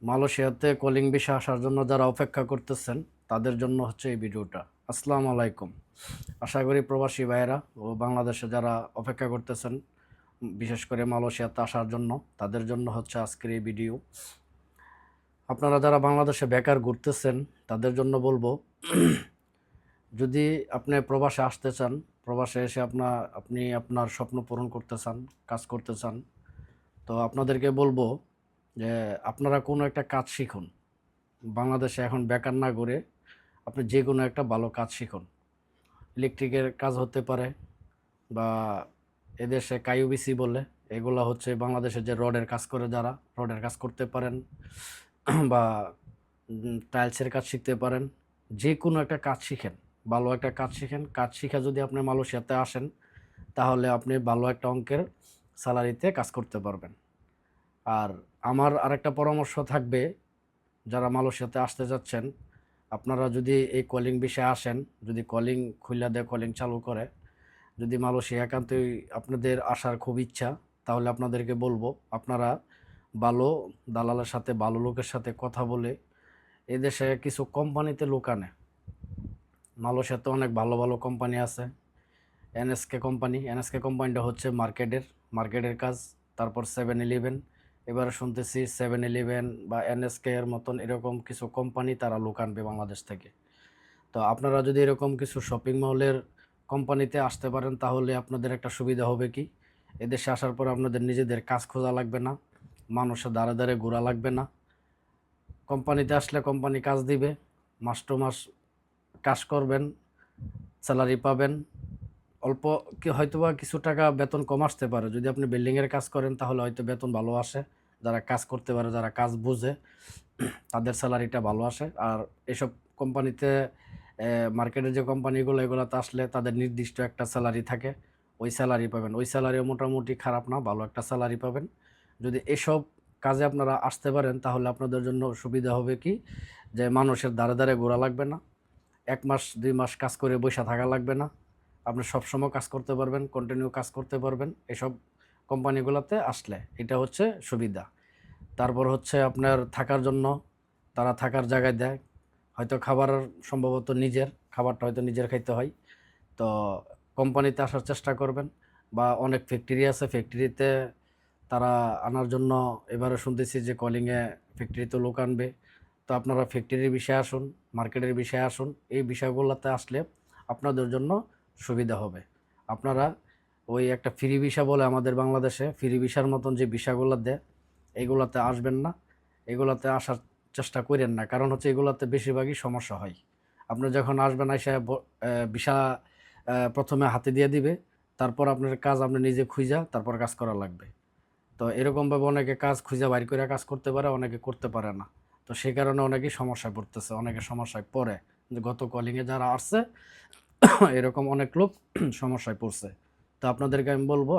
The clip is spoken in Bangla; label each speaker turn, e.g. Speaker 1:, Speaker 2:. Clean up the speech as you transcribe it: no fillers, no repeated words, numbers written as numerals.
Speaker 1: মালয়েশিয়াতে কলিং ভিসা আসার জন্য যারা অপেক্ষা করতেছেন তাদের জন্য হচ্ছে এই ভিডিওটা। আসসালামু আলাইকুম। আশা করি প্রবাসী ভাইয়েরা ও বাংলাদেশে যারা অপেক্ষা করতেছেন বিশেষ করে মালয়েশিয়াতে আসার জন্য তাদের জন্য হচ্ছে আজকের এই ভিডিও। আপনারা যারা বাংলাদেশে বেকার ঘুরতেছেন তাদের জন্য বলবো, যদি আপনি প্রবাসে আসতে চান, প্রবাসে এসে আপনি আপনার স্বপ্ন পূরণ করতে চান, কাজ করতে চান, তো আপনাদেরকে বলবো যে আপনারা কোনো একটা কাজ শিখুন। বাংলাদেশে এখন বেকার না ঘুরে আপনি যে কোনো একটা ভালো কাজ শিখুন। ইলেকট্রিকের কাজ হতে পারে, বা এদেশে কাইউবিসি বলে, এগুলা হচ্ছে বাংলাদেশে যে রডের কাজ করে যারা রডের কাজ করতে পারেন বা টাইলসের কাজ শিখতে পারেন। যে কোনো একটা কাজ শিখেন, ভালো একটা কাজ শিখেন। কাজ শিখে যদি আপনি মালয়েশিয়াতে আসেন তাহলে আপনি ভালো একটা অঙ্কের স্যালারিতে কাজ করতে পারবেন। আর আমার আরেকটা পরামর্শ থাকবে, যারা মালয়েশিয়াতে আসতে যাচ্ছেন, আপনারা যদি এই কলিং বিষয়ে আসেন, যদি কলিং খুলে দেয়, কলিং চালু করে, যদি মালয়েশিয়া একান্তই আপনাদের আসার খুব ইচ্ছা, তাহলে আপনাদেরকে বলবো আপনারা ভালো দালালের সাথে, ভালো লোকের সাথে কথা বলে এদেশে কিছু কোম্পানিতে লোক আনে। মালয়েশিয়াতে অনেক ভালো ভালো কোম্পানি আছে। এনএসকে কোম্পানিটা হচ্ছে মার্কেটের কাজ। তারপর 7-11, এবারে শুনতেছি 7-11 বা এনএসকে এর মতন এরকম কিছু কোম্পানি তারা লোক আনবে বাংলাদেশ থেকে। তো আপনারা যদি এরকম কিছু শপিং মলের কোম্পানিতে আসতে পারেন তাহলে আপনাদের একটা সুবিধা হবে কি, এদেশে আসার পর আপনাদের নিজেদের কাজ খোঁজা লাগবে না, মানুষের দ্বারে দ্বারে ঘোরা লাগবে না। কোম্পানিতে আসলে কোম্পানি কাজ দিবে, মাস টু মাস কাজ করবেন, স্যালারি পাবেন। অল্প কি হয়তোবা কিছু টাকা বেতন কম আসতে পারে। যদি আপনি বিল্ডিংয়ের কাজ করেন তাহলে হয়তো বেতন ভালো আসে। যারা কাজ করতে পারে, যারা কাজ বুঝে, তাদের স্যালারিটা ভালো আসে। আর এসব কোম্পানিতে মার্কেটের যে কোম্পানিগুলো, এগুলোতে আসলে তাদের নির্দিষ্ট একটা স্যালারি থাকে, ওই স্যালারি পাবেন। ওই স্যালারিও মোটামুটি খারাপ না, ভালো একটা স্যালারি পাবেন। যদি এসব কাজে আপনারা আসতে পারেন তাহলে আপনাদের জন্য সুবিধা হবে কি, যে মানুষের দ্বারে দ্বারে ঘোরা লাগবে না, 1 মাস 2 মাস কাজ করে বইসা থাকা লাগবে না। আপনি সবসময় কাজ করতে পারবেন, কন্টিনিউ কাজ করতে পারবেন এসব কোম্পানিগুলোতে আসলে। এটা হচ্ছে সুবিধা। তারপর হচ্ছে আপনার থাকার জন্য তারা থাকার জায়গায় দেয়। হয়তো খাবার সম্ভবত নিজের, খাবারটা হয়তো নিজের খাইতে হয়। তো কোম্পানিতে আসার চেষ্টা করবেন। বা অনেক ফ্যাক্টরি আছে, ফ্যাক্টরিতে তারা আনার জন্য এবারে শুনতেছি যে কলিংয়ে ফ্যাক্টরিতে লোক আনবে। তো আপনারা ফ্যাক্টরির বিষয়ে আসুন, মার্কেটের বিষয়ে আসুন। এই বিষয়গুলোতে আসলে আপনাদের জন্য সুবিধা হবে। আপনারা ওই একটা ফ্রি ভিসা বলে আমাদের বাংলাদেশে ফ্রি ভিসার মতন যে ভিসাগুলো দেয়, এগুলাতে আসবেন না, এগুলাতে আসার চেষ্টা করেন না। কারণ হচ্ছে এগুলাতে বেশিরভাগই সমস্যা হয়। আপনি যখন আসবেন এসে ভিসা প্রথমে হাতে দিয়ে দিবে, তারপর আপনার কাজ আপনি নিজে খুঁজা তারপর কাজ করা লাগবে। তো এরকমভাবে অনেকে কাজ খুঁজে বাইর করে কাজ করতে পারে, অনেকে করতে পারে না। তো সেই কারণে অনেকেই সমস্যায় পড়তেছে, অনেকে সমস্যায় পড়ে। যে গত কলিংয়ে যারা আসছে এরকম অনেক লোক সমস্যায় পড়ছে। তো আপনাদেরকে আমি বলবো